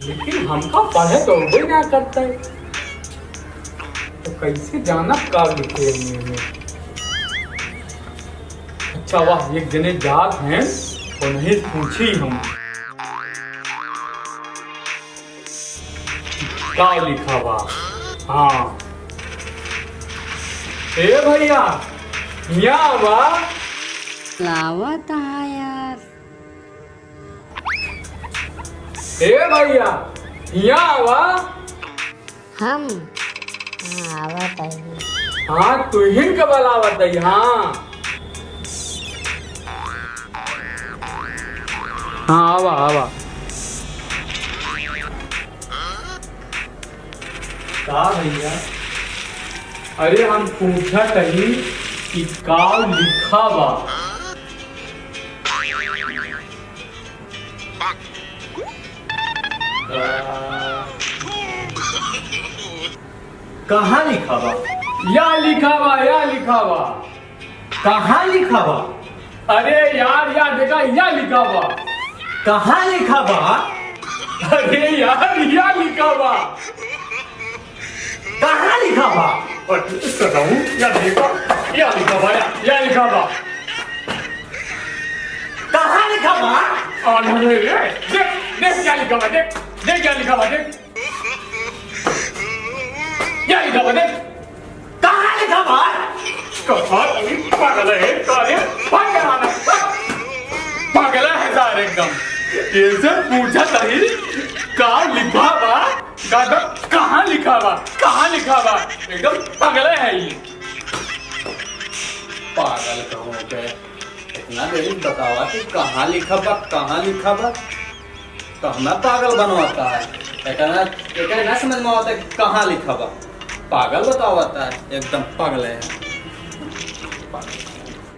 लेकिन हमका पढ़े तो वो ना करता है, तो कैसे जाना का लिखे में। अच्छा वाह, एक जने जात हैं और नहीं पूछी हम का लिखा बा। हाँ ए भैया यहाँ बा लावत है यार। ए भैया यहाँ बा। हम आवत है। हाँ तू ही कबल आवत है। हाँ हाँ आवा आवा। का भैया? अरे हम पूछा कहीं कि का लिखा बा। कहाँ लिखा बा? या लिखा बा, या लिखा बा। कहाँ लिखा बा? अरे यार या देखा, या लिखा बा। कहाँ लिखा बा? अरे यार या लिखा बा। कहाँ लिखा बा? या देखो, या लिखा बा, या लिखा बा। कहाँ लिखा बा? अरे देख देख क्या लिखा बा, देख देख क्या लिखा बा, देख क्या लिखा बा, देख कहाँ लिखा बा? पागल है, पागल है सार एकदम। ये सब पूछा नहीं का लिखा बा, कहाँ लिखा बा, कहाँ लिखा बा। एकदम पागल है ये। पागल कहो के इतना देरी बतावा कि कहाँ लिखा बा, कहाँ लिखा बा, तो हमें पागल बनवाता है। एक ना समझ में आता है कि कहाँ लिखा बा, पागल बतावाता है। एकदम पागल है।